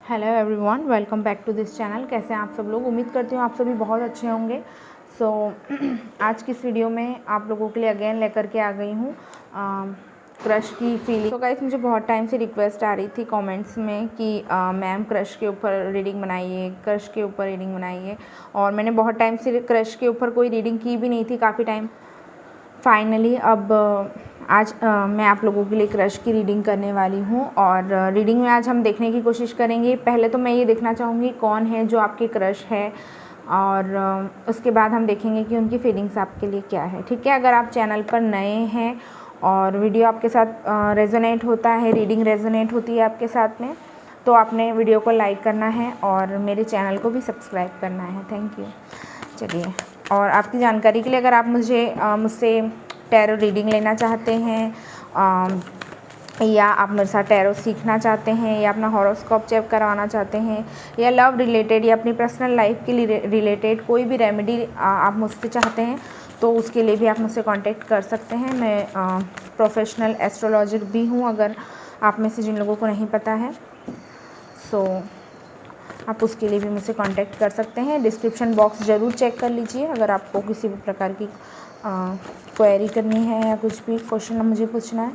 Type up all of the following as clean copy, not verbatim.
Hello everyone, welcome back to this channel. कैसे हैं आप सब लोग? उम्मीद करती हूँ आप सभी बहुत अच्छे होंगे। आज की इस वीडियो में आप लोगों के लिए अगेन लेकर के आ गई हूँ क्रश की फीलिंग। तो गाइस, मुझे बहुत टाइम से रिक्वेस्ट आ रही थी कमेंट्स में कि मैम क्रश के ऊपर रीडिंग बनाइए, क्रश के ऊपर रीडिंग बनाइए। और मैंने बहुत टाइम से क्रश के ऊपर कोई रीडिंग की भी नहीं थी, काफ़ी टाइम। फाइनली अब आज मैं आप लोगों के लिए क्रश की रीडिंग करने वाली हूँ। और रीडिंग में आज हम देखने की कोशिश करेंगे। पहले तो मैं ये देखना चाहूँगी कौन है जो आपके क्रश है, और उसके बाद हम देखेंगे कि उनकी फीलिंग्स आपके लिए क्या है। ठीक है, अगर आप चैनल पर नए हैं और वीडियो आपके साथ रेजोनेट होता है, रीडिंग रेजोनेट होती है आपके साथ में, तो आपने वीडियो को लाइक करना है और मेरे चैनल को भी सब्सक्राइब करना है। Thank you. चलिए, और आपकी जानकारी के लिए, अगर आप मुझसे टैरो रीडिंग लेना चाहते हैं, या आप मेरे साथ टैरो सीखना चाहते हैं, या अपना हॉरोस्कोप चेक करवाना चाहते हैं, या लव रिलेटेड या अपनी पर्सनल लाइफ के लिए रिलेटेड कोई भी रेमेडी आप मुझसे चाहते हैं, तो उसके लिए भी आप मुझसे कांटेक्ट कर सकते हैं। मैं प्रोफेशनल एस्ट्रोलॉजर भी हूँ, अगर आप में से जिन लोगों को नहीं पता है। आप उसके लिए भी मुझसे कांटेक्ट कर सकते हैं। डिस्क्रिप्शन बॉक्स ज़रूर चेक कर लीजिए। अगर आपको किसी भी प्रकार की क्वेरी करनी है या कुछ भी क्वेश्चन मुझे पूछना है,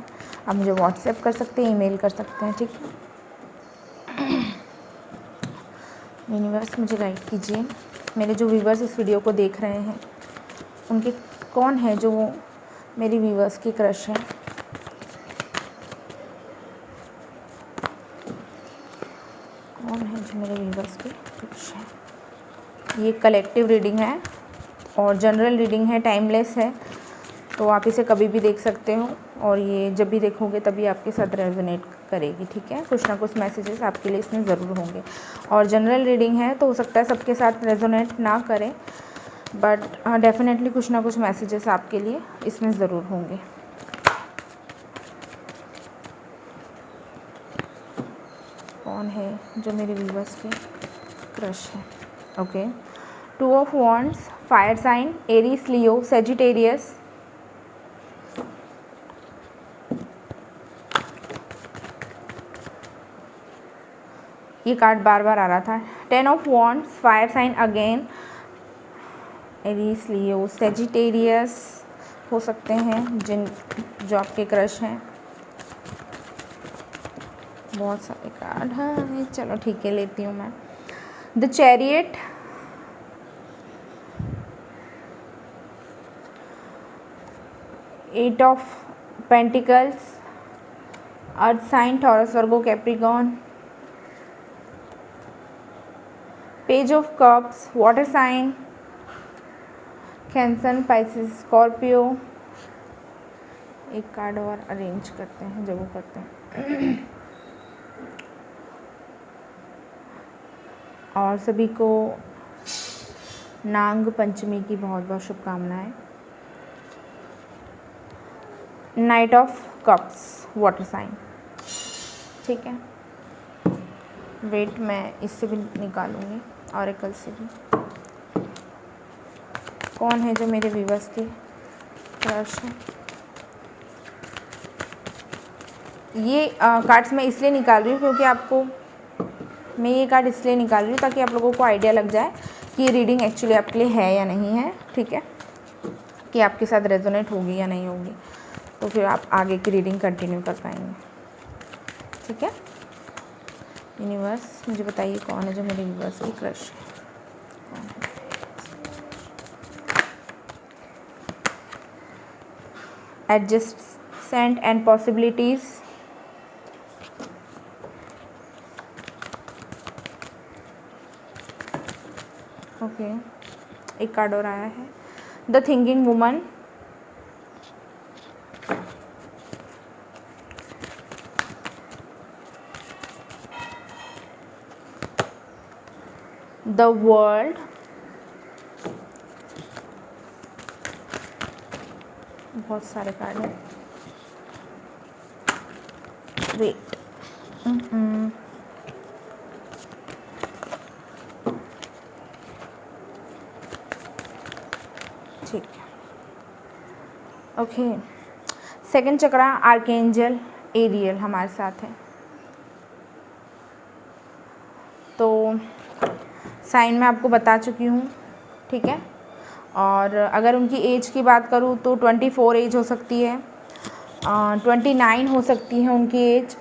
आप मुझे व्हाट्सएप कर सकते हैं, ईमेल कर सकते हैं। ठीक है। यूनिवर्स, मुझे गाइड कीजिए। मेरे जो व्यूवर्स इस वीडियो को देख रहे हैं, उनके कौन है जो मेरी व्यूवर्स की क्रश है। कौन है जो मेरे व्यूवर्स की क्रश है। ये कलेक्टिव रीडिंग है और जनरल रीडिंग है, टाइमलेस है, तो आप इसे कभी भी देख सकते हो, और ये जब भी देखोगे तभी आपके साथ रेजोनेट करेगी। ठीक है, कुछ ना कुछ मैसेजेस आपके लिए इसमें ज़रूर होंगे। और जनरल रीडिंग है तो हो सकता है सबके साथ रेजोनेट ना करें, बट डेफिनेटली कुछ ना कुछ मैसेजेस आपके लिए इसमें ज़रूर होंगे। कौन है जो मेरे व्यूवर्स की क्रश है। Okay, 2 of wands, fire sign, Aries, Leo, Sagittarius. ये कार्ड बार बार आ रहा था। 10 of wands, fire sign again, Aries, Leo, Sagittarius हो सकते हैं जो आपके क्रश हैं। बहुत सारे कार्ड हैं, चलो ठीक है, लेती हूँ मैं। The chariot, 8 of pentacles, earth sign, Taurus, Virgo, Capricorn, page of cups, water sign, Cancer, Pisces, Scorpio. एक कार्ड और अरेंज करते हैं जब वो करते हैं। और सभी को नाग पंचमी की बहुत बहुत शुभकामनाएं। Knight of cups, water sign. ठीक है, वेट मैं इससे भी निकालूंगी, ऑरेकल से भी। कौन है जो मेरे व्यूवर्स की क्रश है। ये कार्ड्स मैं इसलिए निकाल रही हूँ क्योंकि मैं ये कार्ड इसलिए निकाल रही हूँ ताकि आप लोगों को आइडिया लग जाए कि ये रीडिंग एक्चुअली आपके लिए है या नहीं है। ठीक है, कि आपके साथ रेजोनेट होगी या नहीं होगी, तो फिर आप आगे की रीडिंग कंटिन्यू कर पाएंगे। ठीक है, यूनिवर्स मुझे बताइए कौन है जो मेरे व्यूवर्स की क्रश है। कौन है? Adjustment and possibilities, okay. एक कार्ड और आया है, the thinking woman, the world, बहुत सारे कार्ड हैं, वेट, ठीक है, ओके। सेकंड चक्रा, आर्केंजल एरियल हमारे साथ है। साइन मैं आपको बता चुकी हूँ, ठीक है। और अगर उनकी एज की बात करूँ तो 24 एज हो सकती है, 29 हो सकती है उनकी एज,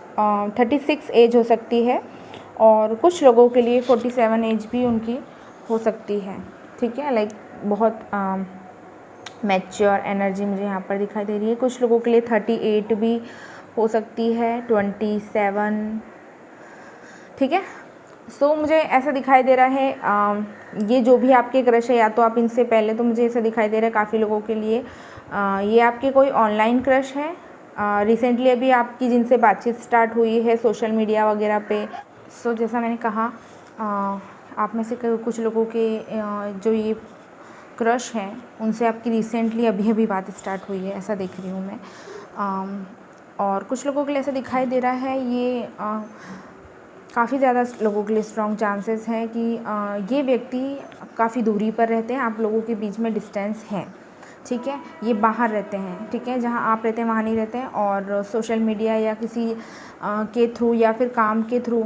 36 एज हो सकती है, और कुछ लोगों के लिए 47 एज भी उनकी हो सकती है, ठीक है। लाइक बहुत मैच्योर एनर्जी मुझे यहाँ पर दिखाई दे रही है। कुछ लोगों के लिए 38 भी हो सकती है, 27, ठीक है। सो मुझे ऐसा दिखाई दे रहा है, ये जो भी आपके क्रश है, या तो आप इनसे पहले, तो मुझे ऐसा दिखाई दे रहा है काफ़ी लोगों के लिए ये आपके कोई ऑनलाइन क्रश है, रिसेंटली अभी आपकी जिनसे बातचीत स्टार्ट हुई है सोशल मीडिया वगैरह पे। सो जैसा मैंने कहा, आप में से कुछ लोगों के जो ये क्रश हैं उनसे आपकी रिसेंटली अभी अभी बात स्टार्ट हुई है, ऐसा देख रही हूँ मैं। और कुछ लोगों के लिए ऐसा दिखाई दे रहा है, ये काफ़ी ज़्यादा लोगों के लिए स्ट्रॉन्ग चांसेस हैं कि ये व्यक्ति काफ़ी दूरी पर रहते हैं, आप लोगों के बीच में डिस्टेंस है, ठीक है। ये बाहर रहते हैं, ठीक है, जहाँ आप रहते हैं वहाँ नहीं रहते हैं, और सोशल मीडिया या किसी के थ्रू या फिर काम के थ्रू,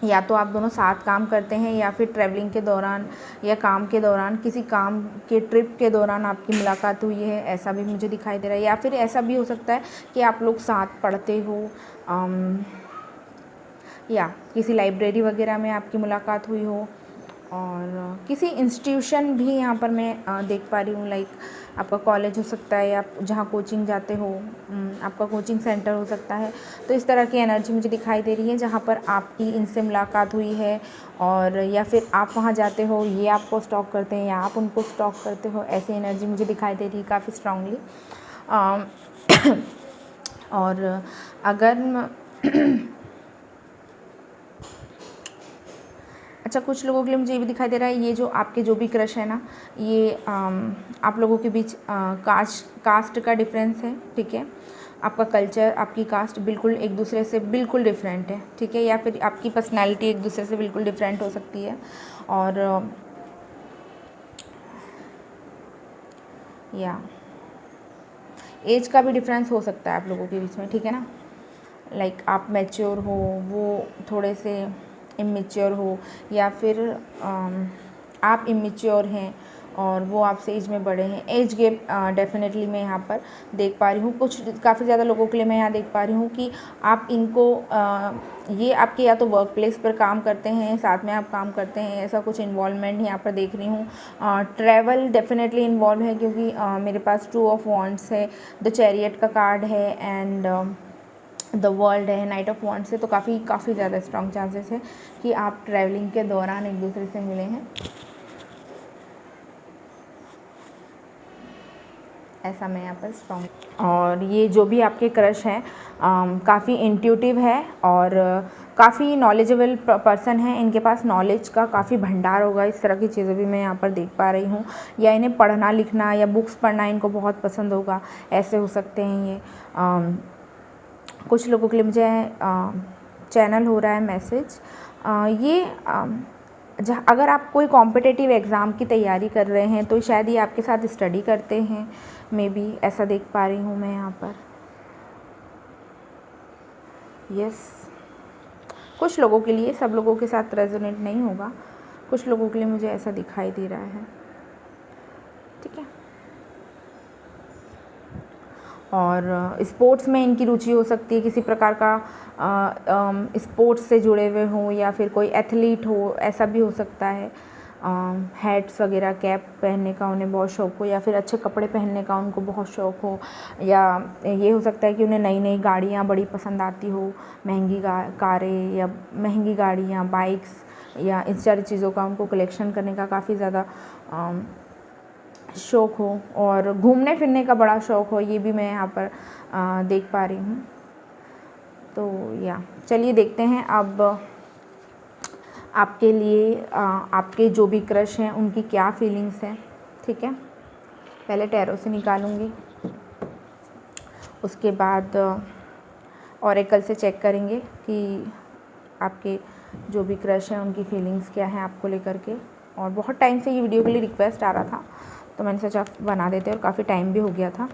या तो आप दोनों साथ काम करते हैं, या फिर ट्रैवलिंग के दौरान या काम के दौरान, किसी काम के ट्रिप के दौरान आपकी मुलाकात हुई है, ऐसा भी मुझे दिखाई दे रहा है। या फिर ऐसा भी हो सकता है कि आप लोग साथ पढ़ते हो, या किसी लाइब्रेरी वगैरह में आपकी मुलाकात हुई हो, और किसी इंस्टीट्यूशन भी यहाँ पर मैं देख पा रही हूँ। लाइक आपका कॉलेज हो सकता है, या जहाँ कोचिंग जाते हो, आपका कोचिंग सेंटर हो सकता है। तो इस तरह की एनर्जी मुझे दिखाई दे रही है जहाँ पर आपकी इनसे मुलाकात हुई है, और या फिर आप वहाँ जाते हो, ये आपको स्टॉक करते हैं या आप उनको स्टॉक करते हो, ऐसी एनर्जी मुझे दिखाई दे रही है काफ़ी स्ट्रांगली। और अगर अच्छा, कुछ लोगों के लिए मुझे ये भी दिखाई दे रहा है, ये जो आपके जो भी क्रश है ना, ये आप लोगों के बीच कास्ट का डिफरेंस है, ठीक है। आपका कल्चर, आपकी कास्ट बिल्कुल एक दूसरे से बिल्कुल डिफरेंट है, ठीक है। या फिर आपकी पर्सनैलिटी एक दूसरे से बिल्कुल डिफरेंट हो सकती है, और या एज का भी डिफरेंस हो सकता है आप लोगों के बीच में, ठीक है ना। लाइक आप मैच्योर हो, वो थोड़े से इमेच्योर हो, या फिर आप इमेच्योर हैं और वो आपसे एज में बड़े हैं। एज गैप डेफिनेटली मैं यहाँ पर देख पा रही हूँ। कुछ काफ़ी ज़्यादा लोगों के लिए मैं यहाँ देख पा रही हूँ कि आप इनको ये आपके या तो वर्क प्लेस पर काम करते हैं, साथ में आप काम करते हैं, ऐसा कुछ इन्वॉल्वमेंट यहाँ पर देख रही हूँ। ट्रैवल डेफिनेटली इन्वॉल्व है, क्योंकि मेरे पास 2 ऑफ वॉन्ड्स है, द चैरियट का कार्ड है, एंड द वर्ल्ड है, नाइट ऑफ वॉन्ड्स है। तो काफ़ी ज़्यादा स्ट्रॉन्ग चांसेस है कि आप ट्रैवलिंग के दौरान एक दूसरे से मिले हैं, ऐसा मैं यहाँ पर स्ट्रॉन्ग। और ये जो भी आपके क्रश हैं काफ़ी इंट्यूटिव है और काफ़ी नॉलेजेबल पर्सन है, इनके पास नॉलेज का काफ़ी भंडार होगा। इस तरह की चीज़ें भी मैं यहाँ पर देख पा रही हूँ, या इन्हें पढ़ना लिखना या बुक्स पढ़ना इनको बहुत पसंद होगा, ऐसे हो सकते हैं ये। कुछ लोगों के लिए मुझे चैनल हो रहा है मैसेज, ये अगर आप कोई कॉम्पिटिटिव एग्ज़ाम की तैयारी कर रहे हैं तो शायद ये आपके साथ स्टडी करते हैं, मे बी, ऐसा देख पा रही हूँ मैं यहाँ पर। यस, कुछ लोगों के लिए, सब लोगों के साथ रेजोनेट नहीं होगा, कुछ लोगों के लिए मुझे ऐसा दिखाई दे रहा है, ठीक है। और स्पोर्ट्स में इनकी रुचि हो सकती है, किसी प्रकार का स्पोर्ट्स से जुड़े हुए हों, या फिर कोई एथलीट हो, ऐसा भी हो सकता है। हैट्स वगैरह, कैप पहनने का उन्हें बहुत शौक़ हो, या फिर अच्छे कपड़े पहनने का उनको बहुत शौक़ हो, या ये हो सकता है कि उन्हें नई नई गाड़ियाँ बड़ी पसंद आती हो, महंगी कारें या महंगी गाड़ियाँ, बाइक्स, या इस सारी चीज़ों का उनको कलेक्शन करने का काफ़ी ज़्यादा शौक़ हो, और घूमने फिरने का बड़ा शौक़ हो, ये भी मैं यहाँ पर देख पा रही हूँ। तो या चलिए देखते हैं अब आपके लिए आपके जो भी क्रश हैं उनकी क्या फीलिंग्स हैं, ठीक है। पहले टैरो से निकालूंगी, उसके बाद ऑरेकल से चेक करेंगे कि आपके जो भी क्रश हैं उनकी फीलिंग्स क्या हैं आपको लेकर के। और बहुत टाइम से ये वीडियो के लिए रिक्वेस्ट आ रहा था, तो मैंने सोचा बना देते, और काफ़ी टाइम भी हो गया था।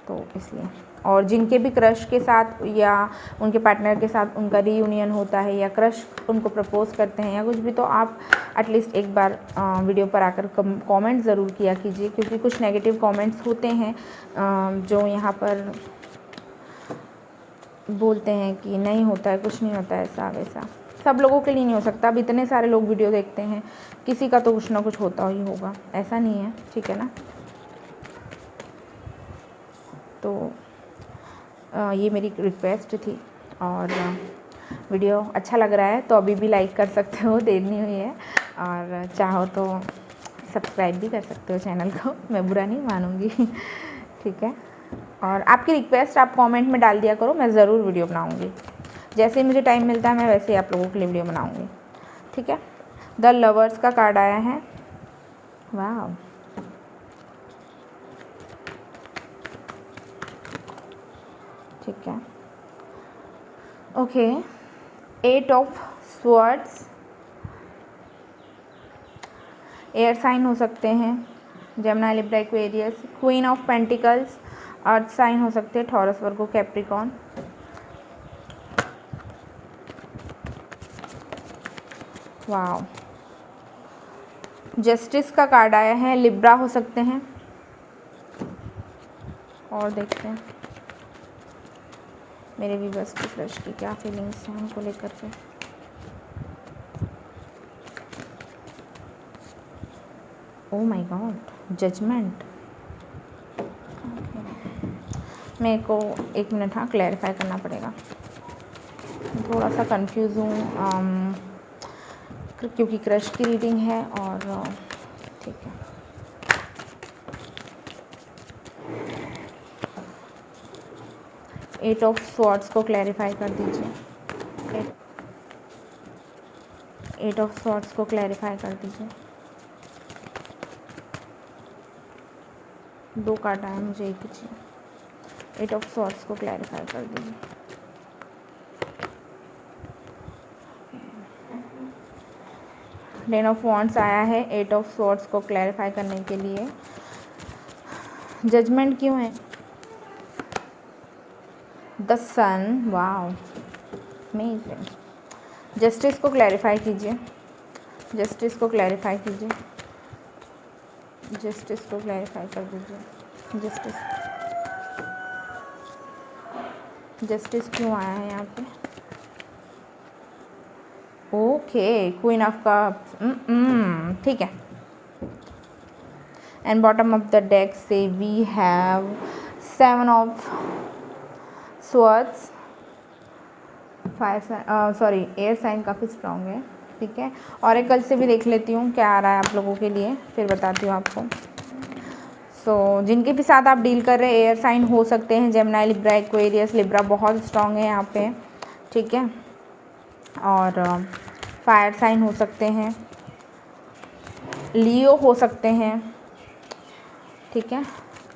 तो इसलिए। और जिनके भी क्रश के साथ या उनके पार्टनर के साथ उनका रीयूनियन होता है या क्रश उनको प्रपोज़ करते हैं या कुछ भी, तो आप एटलीस्ट एक बार वीडियो पर आकर कमेंट ज़रूर किया कीजिए, क्योंकि कुछ नेगेटिव कमेंट्स होते हैं जो यहाँ पर बोलते हैं कि नहीं होता है, कुछ नहीं होता है, ऐसा वैसा। सब लोगों के लिए नहीं हो सकता। अब इतने सारे लोग वीडियो देखते हैं, किसी का तो कुछ ना कुछ होता ही होगा, ऐसा नहीं है, ठीक है ना। तो ये मेरी रिक्वेस्ट थी। और वीडियो अच्छा लग रहा है तो अभी भी लाइक कर सकते हो, देर नहीं हुई है। और चाहो तो सब्सक्राइब भी कर सकते हो चैनल को, मैं बुरा नहीं मानूंगी ठीक है। और आपकी रिक्वेस्ट आप कमेंट में डाल दिया करो, मैं ज़रूर वीडियो बनाऊंगी। जैसे ही मुझे टाइम मिलता है मैं वैसे ही आप लोगों के लिए वीडियो बनाऊंगी, ठीक है। द लवर्स का कार्ड आया है, वाह। ठीक है, okay. 8 of swords, air sign हो सकते हैं, Gemini, Libra, Aquarius. Queen of pentacles, earth sign हो सकते हैं, टॉरस, वर्गो, कैप्रिकॉर्न। वाह। जस्टिस का कार्ड आया है, लिब्रा हो सकते हैं। और देखते हैं मेरे व्यूअर्स की क्रश की क्या फीलिंग्स हैं उनको लेकर के। Oh my God, judgement. मेरे को 1 मिनट हाँ क्लैरिफाई करना पड़ेगा, थोड़ा सा कंफ्यूज हूँ क्योंकि क्रश की रीडिंग है। और ठीक है, एट ऑफ स्वॉर्ड्स को क्लैरिफाई कर दीजिए, 8 ऑफ स्वॉर्ड्स को क्लैरिफाई कर दीजिए। 2 कार्ड आए, मुझे एक ही चाहिए। 8 ऑफ स्वॉर्ड्स को क्लैरिफाई कर दीजिए। टेन ऑफ वॉन्ड्स आया है 8 ऑफ स्वॉर्ड्स को क्लैरिफाई करने के लिए। जजमेंट क्यों है? The sun, wow, amazing. Justice को क्लैरिफाई कीजिए, जस्टिस को क्लैरिफाई कीजिए, जस्टिस को क्लैरिफाई कर दीजिए। जस्टिस, जस्टिस क्यों आया है यहाँ पे? ओके, क्वीन ऑफ कप्स, ठीक है। And bottom of the deck से we have 7 of swords. Fire air sign काफ़ी स्ट्रॉन्ग है, ठीक है। ऑरेकल से भी देख लेती हूँ क्या आ रहा है आप लोगों के लिए, फिर बताती हूँ आपको। सो जिनके भी साथ आप डील कर रहे हैं एयर साइन हो सकते हैं, जेमिनी, लिब्रा, एक्वेरियस। लिब्रा बहुत स्ट्रॉन्ग है यहाँ पे, ठीक है। और फायर साइन हो सकते हैं, लियो हो सकते हैं, ठीक है।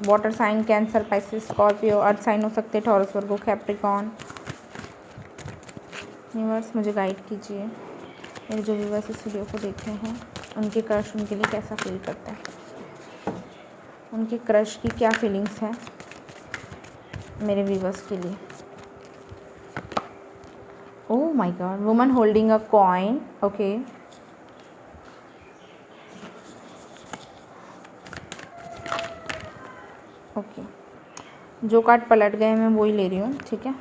Water sign Cancer, Pisces, Scorpio. Earth sign हो सकते हैं, टॉरस, वर्गो, कैप्रिकॉर्न। यूनिवर्स मुझे गाइड कीजिए, मेरे जो व्यूअर्स इस वीडियो को देख रहे हैं उनके क्रश उनके लिए कैसा फील करता है, उनके क्रश की क्या फीलिंग्स है मेरे व्यूअर्स के लिए। ओह my God, woman holding a coin, okay. Okay, जो कार्ड पलट गए मैं वही ले रही हूँ, ठीक है,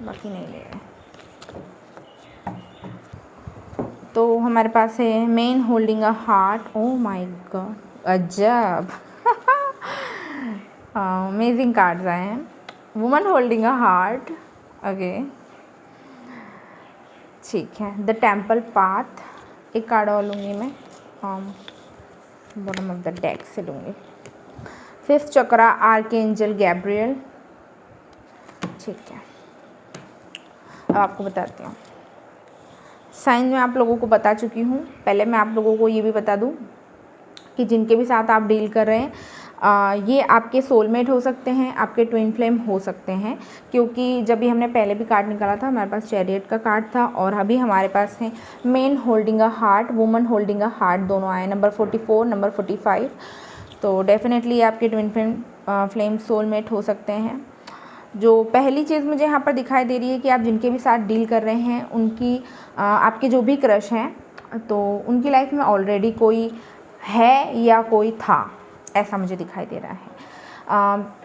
बाकी नहीं ले रहे। तो हमारे पास है man holding a heart, oh my God, अजब अमेजिंग कार्ड्स आए हैं। Woman holding a heart, okay, ठीक है। द टेम्पल पाथ, एक कार्ड और लूँगी मैं, बॉटम ऑफ द डेक से लूँगी। 5th चक्रा, आर्कएंजल गैब्रियल, ठीक है। अब आपको बताती हूँ साइन मैं आप लोगों को बता चुकी हूँ। पहले मैं आप लोगों को ये भी बता दूँ कि जिनके भी साथ आप डील कर रहे हैं ये आपके सोलमेट हो सकते हैं, आपके ट्विन फ्लेम हो सकते हैं। क्योंकि जब भी हमने पहले भी कार्ड निकाला था हमारे पास चैरियट का कार्ड था, और अभी हमारे पास है man holding a heart, woman holding a heart, दोनों आए, नंबर 44, नंबर 45। तो डेफिनेटली आपके ट्विन फ्लेम फ्लेम सोलमेट हो सकते हैं। जो पहली चीज़ मुझे यहाँ पर दिखाई दे रही है कि आप जिनके भी साथ डील कर रहे हैं उनकी आपके जो भी क्रश हैं तो उनकी लाइफ में ऑलरेडी कोई है या कोई था, ऐसा मुझे दिखाई दे रहा है।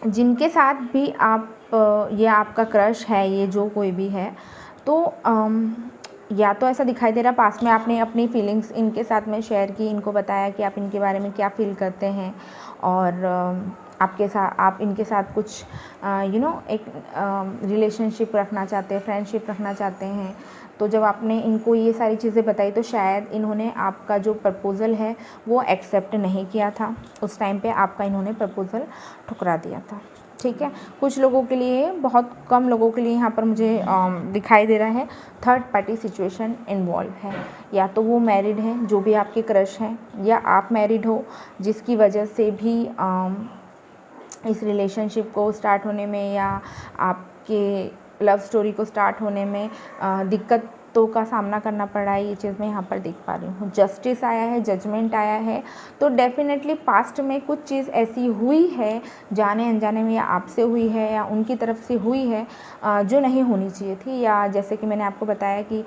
जिनके साथ भी आप ये आपका क्रश है, ये जो कोई भी है, तो या तो ऐसा दिखाई दे रहा पास्ट में आपने अपनी फीलिंग्स इनके साथ में शेयर की, इनको बताया कि आप इनके बारे में क्या फ़ील करते हैं और आप इनके साथ कुछ एक रिलेशनशिप रखना चाहते हैं, फ्रेंडशिप रखना चाहते हैं। तो जब आपने इनको ये सारी चीज़ें बताई तो शायद इन्होंने आपका जो प्रपोज़ल है वो एक्सेप्ट नहीं किया था। उस टाइम पे आपका इन्होंने प्रपोज़ल ठुकरा दिया था। ठीक है, कुछ लोगों के लिए, बहुत कम लोगों के लिए यहाँ पर मुझे दिखाई दे रहा है थर्ड पार्टी सिचुएशन इन्वॉल्व है। या तो वो मैरिड है, जो भी आपके क्रश हैं, या आप मैरिड हो जिसकी वजह से भी इस रिलेशनशिप को स्टार्ट होने में या आपके लव स्टोरी को स्टार्ट होने में दिक्कतों का सामना करना पड़ा है। ये चीज़ मैं यहाँ पर देख पा रही हूँ। जस्टिस आया है, जजमेंट आया है, तो डेफिनेटली पास्ट में कुछ चीज़ ऐसी हुई है, जाने अनजाने में, या आपसे हुई है या उनकी तरफ से हुई है जो नहीं होनी चाहिए थी। या जैसे कि मैंने आपको बताया कि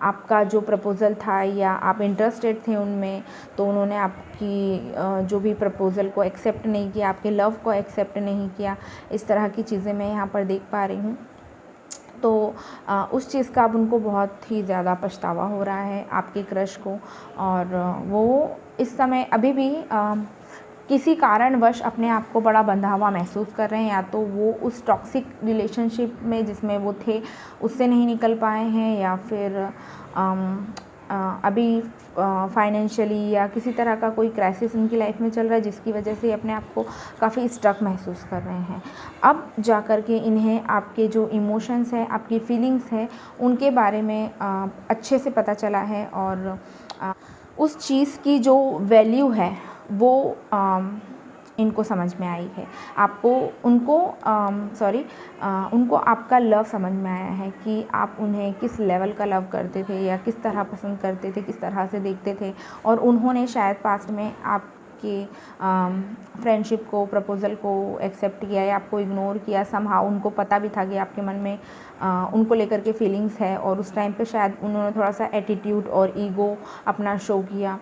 आपका जो प्रपोज़ल था या आप इंटरेस्टेड थे उनमें, तो उन्होंने आपकी जो भी प्रपोज़ल को एक्सेप्ट नहीं किया, आपके लव को एक्सेप्ट नहीं किया। इस तरह की चीज़ें मैं यहाँ पर देख पा रही हूँ। तो उस चीज़ का अब उनको बहुत ही ज़्यादा पछतावा हो रहा है आपके क्रश को, और वो इस समय अभी भी किसी कारणवश अपने आप को बड़ा बंधा हुआ महसूस कर रहे हैं। या तो वो उस टॉक्सिक रिलेशनशिप में जिसमें वो थे उससे नहीं निकल पाए हैं, या फिर अभी फाइनेंशियली या किसी तरह का कोई क्राइसिस उनकी लाइफ में चल रहा है जिसकी वजह से अपने आप को काफ़ी स्ट्रक महसूस कर रहे हैं। अब जा कर के इन्हें आपके जो इमोशंस हैं, आपकी फीलिंग्स हैं, उनके बारे में अच्छे से पता चला है, और उस चीज़ की जो वैल्यू है वो इनको समझ में आई है। उनको आपका लव समझ में आया है कि आप उन्हें किस लेवल का लव करते थे या किस तरह पसंद करते थे, किस तरह से देखते थे, और उन्होंने शायद पास्ट में आपके फ्रेंडशिप को, प्रपोज़ल को एक्सेप्ट किया या आपको इग्नोर किया। समहाउ उनको पता भी था कि आपके मन में उनको लेकर के फीलिंग्स है, और उस टाइम पे शायद उन्होंने थोड़ा सा एटीट्यूड और ईगो अपना शो किया।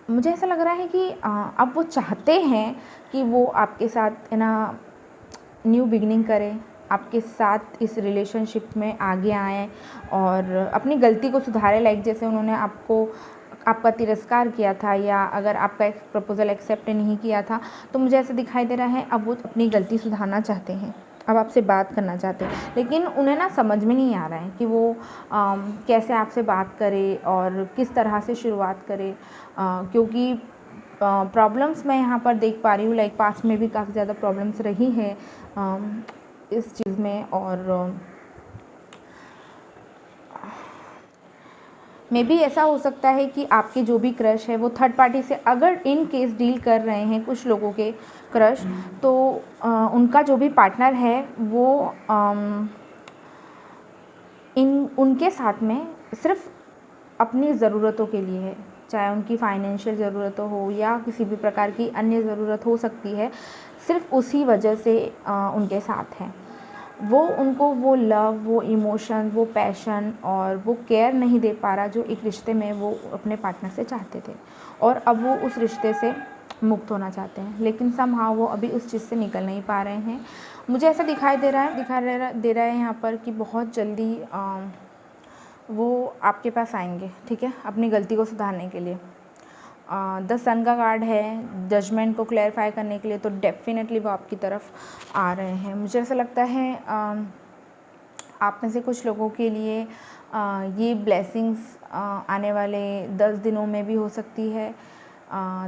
मुझे ऐसा लग रहा है कि अब वो चाहते हैं कि वो आपके साथ न्यू बिगिनिंग करें, आपके साथ इस रिलेशनशिप में आगे आएँ और अपनी गलती को सुधारें। लाइक जैसे उन्होंने आपका तिरस्कार किया था, या अगर आपका एक प्रपोज़ल एक्सेप्ट नहीं किया था, तो मुझे ऐसा दिखाई दे रहा है अब वो अपनी गलती सुधारना चाहते हैं, अब आपसे बात करना चाहते हैं। लेकिन उन्हें समझ में नहीं आ रहा है कि वो कैसे आपसे बात करे और किस तरह से शुरुआत करे, क्योंकि प्रॉब्लम्स मैं यहाँ पर देख पा रही हूँ। लाइक पास्ट में भी काफ़ी ज़्यादा प्रॉब्लम्स रही हैं इस चीज़ में, और मे बी ऐसा हो सकता है कि आपके जो भी क्रश है वो थर्ड पार्टी से अगर इन केस डील कर रहे हैं कुछ लोगों के क्रश, तो उनका जो भी पार्टनर है वो उनके साथ में सिर्फ अपनी ज़रूरतों के लिए है, चाहे उनकी फाइनेंशियल ज़रूरत हो या किसी भी प्रकार की अन्य ज़रूरत हो सकती है, सिर्फ उसी वजह से उनके साथ है। वो उनको वो लव, वो इमोशन, वो पैशन और वो केयर नहीं दे पा रहा जो एक रिश्ते में वो अपने पार्टनर से चाहते थे, और अब वो उस रिश्ते से मुक्त होना चाहते हैं, लेकिन समहाउ वो अभी उस चीज़ से निकल नहीं पा रहे हैं। मुझे ऐसा दिखाई दे रहा है यहाँ पर कि बहुत जल्दी वो आपके पास आएंगे, ठीक है, अपनी गलती को सुधारने के लिए। 10 सन का कार्ड है जजमेंट को क्लैरिफाई करने के लिए, तो डेफिनेटली वो आपकी तरफ आ रहे हैं। मुझे ऐसा लगता है आप में से कुछ लोगों के लिए ये ब्लेसिंग्स आने वाले 10 दिनों में भी हो सकती है,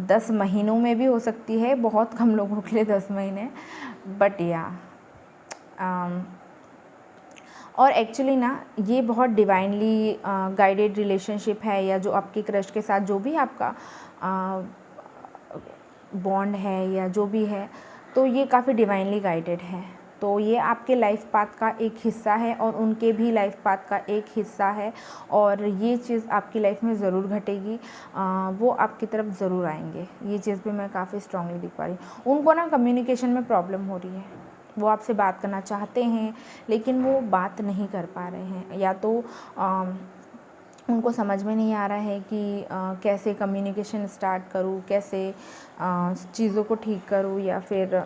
10 महीनों में भी हो सकती है। बहुत कम लोगों के लिए 10 महीने, बट या और एक्चुअली ये बहुत डिवाइनली गाइडेड रिलेशनशिप है, या जो आपके क्रश के साथ जो भी आपका बॉन्ड है या जो भी है, तो ये काफ़ी डिवाइनली गाइडेड है। तो ये आपके लाइफ पाथ का एक हिस्सा है और उनके भी लाइफ पाथ का एक हिस्सा है, और ये चीज़ आपकी लाइफ में ज़रूर घटेगी। वो आपकी तरफ ज़रूर आएंगे, ये चीज़ भी मैं काफ़ी स्ट्रांगली दिख पा रही हूँ। उनको ना कम्युनिकेशन में प्रॉब्लम हो रही है, वो आपसे बात करना चाहते हैं लेकिन वो बात नहीं कर पा रहे हैं, या तो उनको समझ में नहीं आ रहा है कि कैसे कम्युनिकेशन स्टार्ट करूँ, कैसे चीज़ों को ठीक करूँ, या फिर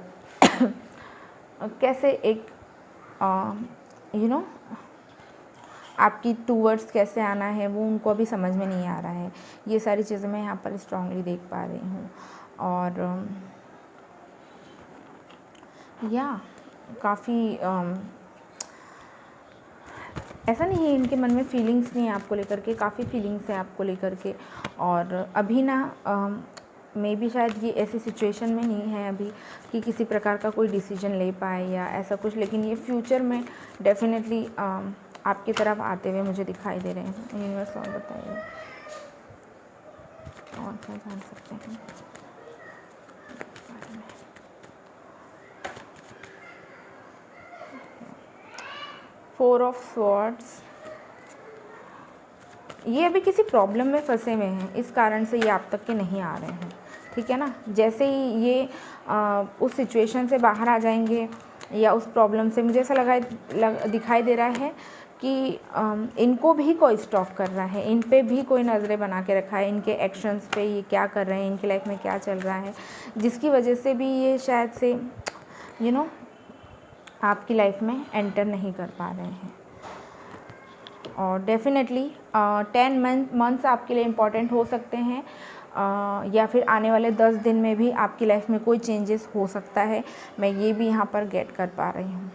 कैसे एक आपकी टूवर्ड्स कैसे आना है, वो उनको अभी समझ में नहीं आ रहा है। ये सारी चीज़ें मैं यहाँ पर स्ट्रांगली देख पा रही हूँ। और या काफ़ी ऐसा नहीं है इनके मन में फीलिंग्स नहीं है आपको लेकर के, काफ़ी फीलिंग्स है आपको लेकर के। और अभी ना मे बी शायद ये ऐसी सिचुएशन में नहीं है अभी कि किसी प्रकार का कोई डिसीजन ले पाए या ऐसा कुछ, लेकिन ये फ्यूचर में डेफिनेटली आपकी तरफ आते हुए मुझे दिखाई दे रहे हैं। यूनिवर्स और बताइए और क्या जान सकते हैं। 4 ऑफ स्वॉर्ड्स, ये अभी किसी प्रॉब्लम में फंसे हुए हैं, इस कारण से ये आप तक के नहीं आ रहे हैं, ठीक है ना। जैसे ही ये उस सिचुएशन से बाहर आ जाएंगे या उस प्रॉब्लम से, मुझे ऐसा दिखाई दे रहा है कि इनको भी कोई स्टॉप कर रहा है, इन पे भी कोई नज़रें बना के रखा है, इनके एक्शंस पे, ये क्या कर रहे हैं, इनकी लाइफ में क्या चल रहा है, जिसकी वजह से भी ये शायद से आपकी लाइफ में एंटर नहीं कर पा रहे हैं। और डेफिनेटली 10 मंथ्स आपके लिए इम्पॉर्टेंट हो सकते हैं, या फिर आने वाले 10 दिन में भी आपकी लाइफ में कोई चेंजेस हो सकता है, मैं ये भी यहाँ पर गेट कर पा रही हूँ,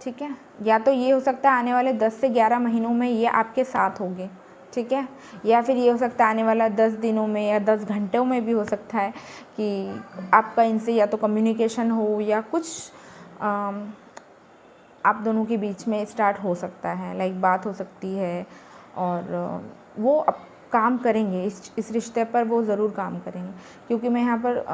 ठीक है। या तो ये हो सकता है आने वाले 10 से 11 महीनों में ये आपके साथ होंगे, ठीक है, या फिर ये हो सकता है आने वाला 10 दिनों में या 10 घंटों में भी हो सकता है कि आपका इनसे या तो कम्युनिकेशन हो या कुछ आप दोनों के बीच में स्टार्ट हो सकता है, लाइक बात हो सकती है, और वो अब काम करेंगे इस रिश्ते पर, वो ज़रूर काम करेंगे, क्योंकि मैं यहाँ पर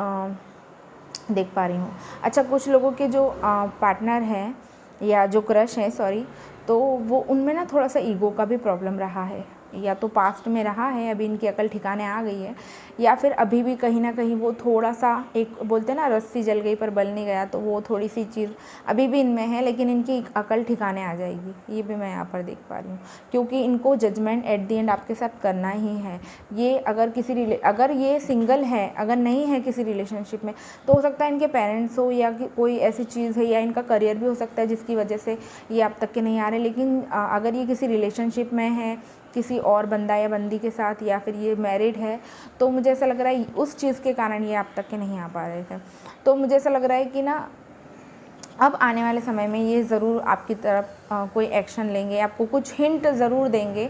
देख पा रही हूँ। अच्छा, कुछ लोगों के जो पार्टनर हैं या जो क्रश हैं, सॉरी, तो वो उनमें ना थोड़ा सा ईगो का भी प्रॉब्लम रहा है, या तो पास्ट में रहा है, अभी इनकी अकल ठिकाने आ गई है, या फिर अभी भी कहीं ना कहीं वो थोड़ा सा, एक बोलते हैं ना रस्सी जल गई पर बल नहीं गया, तो वो थोड़ी सी चीज़ अभी भी इनमें है, लेकिन इनकी अकल ठिकाने आ जाएगी, ये भी मैं यहाँ पर देख पा रही हूँ, क्योंकि इनको जजमेंट एट दी एंड आपके साथ करना ही है। ये अगर ये सिंगल है, अगर नहीं है किसी रिलेशनशिप में, तो हो सकता है इनके पेरेंट्स हो या कोई ऐसी चीज़ है, या इनका करियर भी हो सकता है जिसकी वजह से ये आप तक के नहीं आ रहे। लेकिन अगर ये किसी रिलेशनशिप में है किसी और बंदा या बंदी के साथ, या फिर ये मैरिड है, तो मुझे ऐसा लग रहा है उस चीज़ के कारण ये आप तक के नहीं आ पा रहे थे। तो मुझे ऐसा लग रहा है कि ना अब आने वाले समय में ये ज़रूर आपकी तरफ कोई एक्शन लेंगे, आपको कुछ हिंट ज़रूर देंगे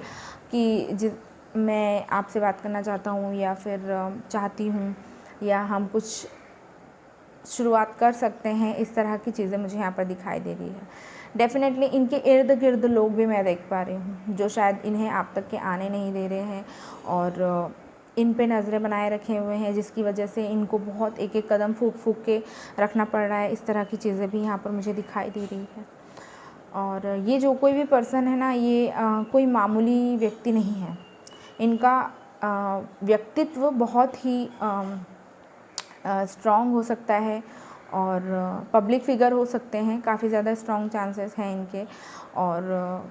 कि मैं आपसे बात करना चाहता हूँ, या फिर चाहती हूँ, या हम कुछ शुरुआत कर सकते हैं, इस तरह की चीज़ें मुझे यहाँ पर दिखाई दे रही है। डेफिनेटली इनके इर्द गिर्द लोग भी मैं देख पा रही हूँ जो शायद इन्हें आप तक के आने नहीं दे रहे हैं, और इन पे नज़रें बनाए रखे हुए हैं, जिसकी वजह से इनको बहुत एक एक कदम फूक फूक के रखना पड़ रहा है। इस तरह की चीज़ें भी यहाँ पर मुझे दिखाई दे रही है। और ये जो कोई भी पर्सन है ना, ये कोई मामूली व्यक्ति नहीं है। इनका व्यक्तित्व बहुत ही स्ट्रॉन्ग हो सकता है, और पब्लिक फिगर हो सकते हैं, काफ़ी ज़्यादा स्ट्रॉन्ग चांसेस हैं इनके, और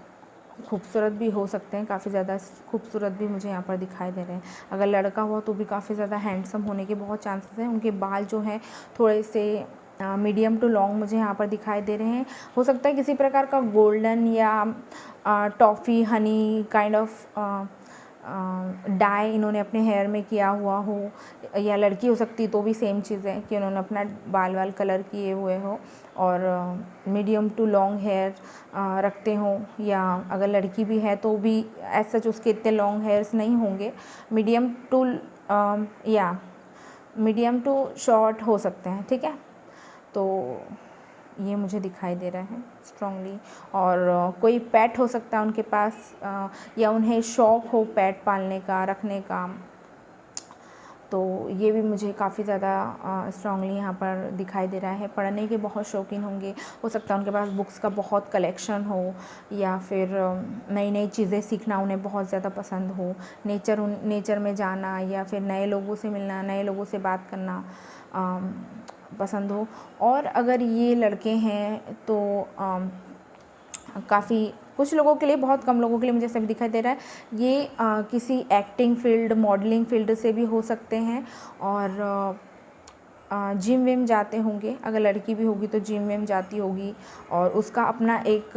खूबसूरत भी हो सकते हैं, काफ़ी ज़्यादा खूबसूरत भी मुझे यहाँ पर दिखाई दे रहे हैं। अगर लड़का हुआ तो भी काफ़ी ज़्यादा हैंडसम होने के बहुत चांसेस हैं। उनके बाल जो हैं थोड़े से मीडियम टू लॉन्ग मुझे यहाँ पर दिखाई दे रहे हैं। हो सकता है किसी प्रकार का गोल्डन या toffee honey kind of dye इन्होंने अपने हेयर में किया हुआ हो, या लड़की हो सकती तो भी सेम चीज़ है कि उन्होंने अपना बाल कलर किए हुए हो, और मीडियम टू लॉन्ग हेयर रखते हों, या अगर लड़की भी है तो भी ऐसा सच उसके इतने लॉन्ग हेयर्स नहीं होंगे, मीडियम टू शॉर्ट हो सकते हैं, ठीक है। तो ये मुझे दिखाई दे रहा है स्ट्रांगली। और कोई पेट हो सकता है उनके पास, या उन्हें शौक़ हो पेट पालने का, रखने का, तो ये भी मुझे काफ़ी ज़्यादा स्ट्रांगली यहाँ पर दिखाई दे रहा है। पढ़ने के बहुत शौकीन होंगे, हो सकता है उनके पास बुक्स का बहुत कलेक्शन हो, या फिर नई नई चीज़ें सीखना उन्हें बहुत ज़्यादा पसंद हो, नेचर में जाना या फिर नए लोगों से मिलना, नए लोगों से बात करना पसंद हो। और अगर ये लड़के हैं तो काफ़ी कुछ लोगों के लिए, बहुत कम लोगों के लिए मुझे सभी दिखाई दे रहा है ये किसी एक्टिंग फील्ड, मॉडलिंग फील्ड से भी हो सकते हैं। और जिम विम जाते होंगे, अगर लड़की भी होगी तो जिम विम जाती होगी, और उसका अपना एक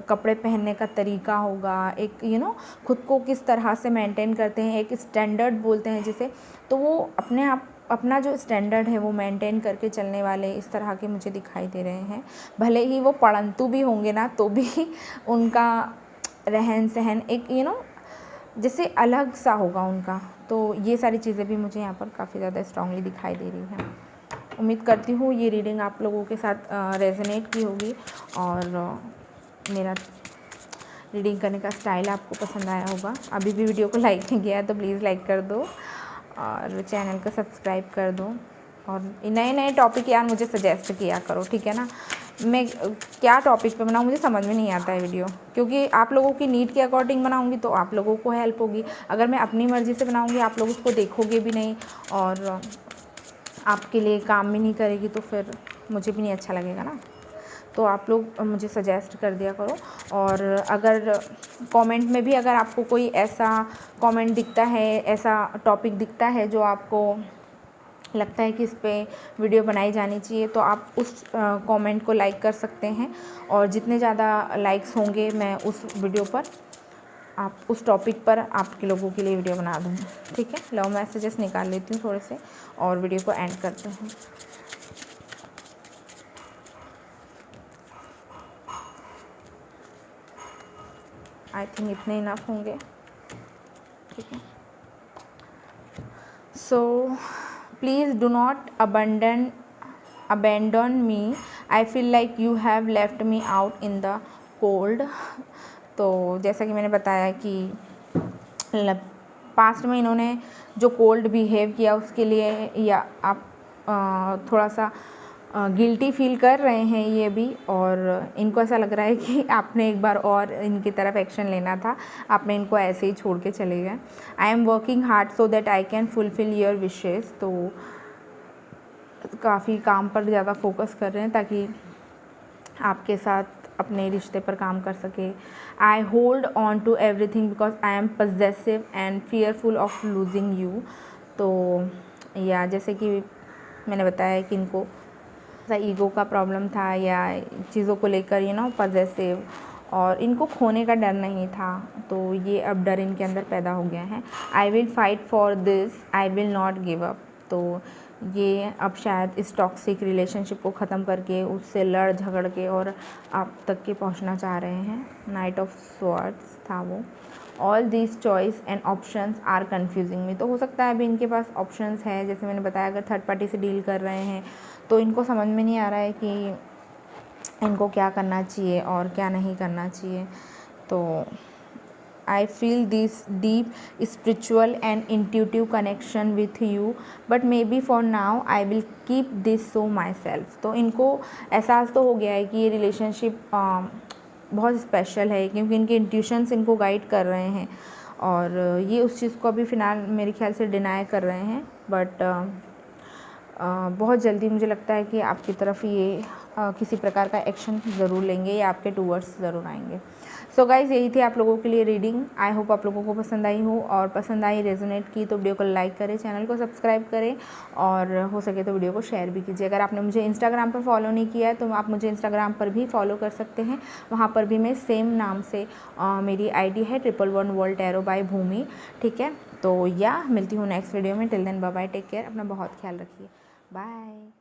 कपड़े पहनने का तरीका होगा, एक खुद को किस तरह से मेंटेन करते हैं, एक स्टैंडर्ड बोलते हैं जिसे, तो वो अपना जो स्टैंडर्ड है वो मेंटेन करके चलने वाले इस तरह के मुझे दिखाई दे रहे हैं। भले ही वो पढ़ंतु भी होंगे ना, तो भी उनका रहन सहन एक जैसे अलग सा होगा उनका। तो ये सारी चीज़ें भी मुझे यहाँ पर काफ़ी ज़्यादा स्ट्रांगली दिखाई दे रही हैं। उम्मीद करती हूँ ये रीडिंग आप लोगों के साथ रेजोनेट की होगी, और मेरा रीडिंग करने का स्टाइल आपको पसंद आया होगा। अभी भी वीडियो को लाइक नहीं किया है तो प्लीज़ लाइक कर दो, और चैनल को सब्सक्राइब कर दो, और नए नए टॉपिक यार मुझे सजेस्ट किया करो, ठीक है ना। मैं क्या टॉपिक पे बनाऊँ मुझे समझ में नहीं आता है वीडियो, क्योंकि आप लोगों की नीड के अकॉर्डिंग बनाऊँगी तो आप लोगों को हेल्प होगी। अगर मैं अपनी मर्ज़ी से बनाऊँगी आप लोग उसको देखोगे भी नहीं और आपके लिए काम भी नहीं करेगी, तो फिर मुझे भी नहीं अच्छा लगेगा ना। तो आप लोग मुझे सजेस्ट कर दिया करो। और अगर कमेंट में भी अगर आपको कोई ऐसा कमेंट दिखता है, ऐसा टॉपिक दिखता है जो आपको लगता है कि इस पे वीडियो बनाई जानी चाहिए, तो आप उस कमेंट को लाइक कर सकते हैं, और जितने ज़्यादा लाइक्स होंगे मैं उस वीडियो पर, आप उस टॉपिक पर आपके लोगों के लिए वीडियो बना दूँगी, ठीक है। लव मैसेजेस निकाल लेती हूँ थोड़े से और वीडियो को एंड करते हैं। आई थिंक इतने इनफ होंगे, ठीक है। So please do not abandon me, I feel like you have left me out in the cold। तो जैसा कि मैंने बताया कि पास्ट में इन्होंने जो कोल्ड बिहेव किया उसके लिए, या आप थोड़ा सा गिल्टी फील कर रहे हैं ये भी, और इनको ऐसा लग रहा है कि आपने एक बार और इनकी तरफ एक्शन लेना था, आपने इनको ऐसे ही छोड़ के चले गए। I am working hard so that I can fulfil your wishes. तो काफ़ी काम पर ज़्यादा फोकस कर रहे हैं ताकि आपके साथ अपने रिश्ते पर काम कर सके। I hold on to everything because I am possessive and fearful of losing you. तो या जैसे कि मैंने बताया कि इनको ईगो का प्रॉब्लम था, या चीज़ों को लेकर पजेसिव, और इनको खोने का डर नहीं था, तो ये अब डर इनके अंदर पैदा हो गया है। I will fight for this, I will not give up. तो ये अब शायद इस टॉक्सिक रिलेशनशिप को ख़त्म करके उससे लड़ झगड़ के और आप तक के पहुंचना चाह रहे हैं। नाइट ऑफ स्वॉर्ड्स था वो। All this choice and options are confusing me. तो हो सकता है अभी इनके पास ऑप्शंस है, जैसे मैंने बताया अगर थर्ड पार्टी से डील कर रहे हैं तो इनको समझ में नहीं आ रहा है कि इनको क्या करना चाहिए और क्या नहीं करना चाहिए। तो I feel this deep spiritual and intuitive connection with you, but maybe for now I will keep this so myself। तो इनको एहसास तो हो गया है कि ये रिलेशनशिप बहुत स्पेशल है, क्योंकि इनके इंट्यूशंस इनको गाइड कर रहे हैं, और ये उस चीज़ को अभी फ़िलहाल मेरे ख्याल से डिनाई कर रहे हैं। बट बहुत जल्दी मुझे लगता है कि आपकी तरफ ये किसी प्रकार का एक्शन ज़रूर लेंगे, या आपके टूवर्ड्स ज़रूर आएंगे। सो गाइज़, यही थी आप लोगों के लिए रीडिंग। आई होप आप लोगों को पसंद आई हो, और पसंद आई, रेजोनेट की, तो वीडियो को लाइक करें, चैनल को सब्सक्राइब करें, और हो सके तो वीडियो को शेयर भी कीजिए। अगर आपने मुझे इंस्टाग्राम पर फॉलो नहीं किया है तो आप मुझे इंस्टाग्राम पर भी फॉलो कर सकते हैं। वहाँ पर भी मैं सेम नाम से मेरी ID है 111 वर्ल्ड टैरो बाय भूमि, ठीक है। तो या मिलती हूँ नेक्स्ट वीडियो में। Till then bye bye, take care, अपना बहुत ख्याल रखिए, बाय।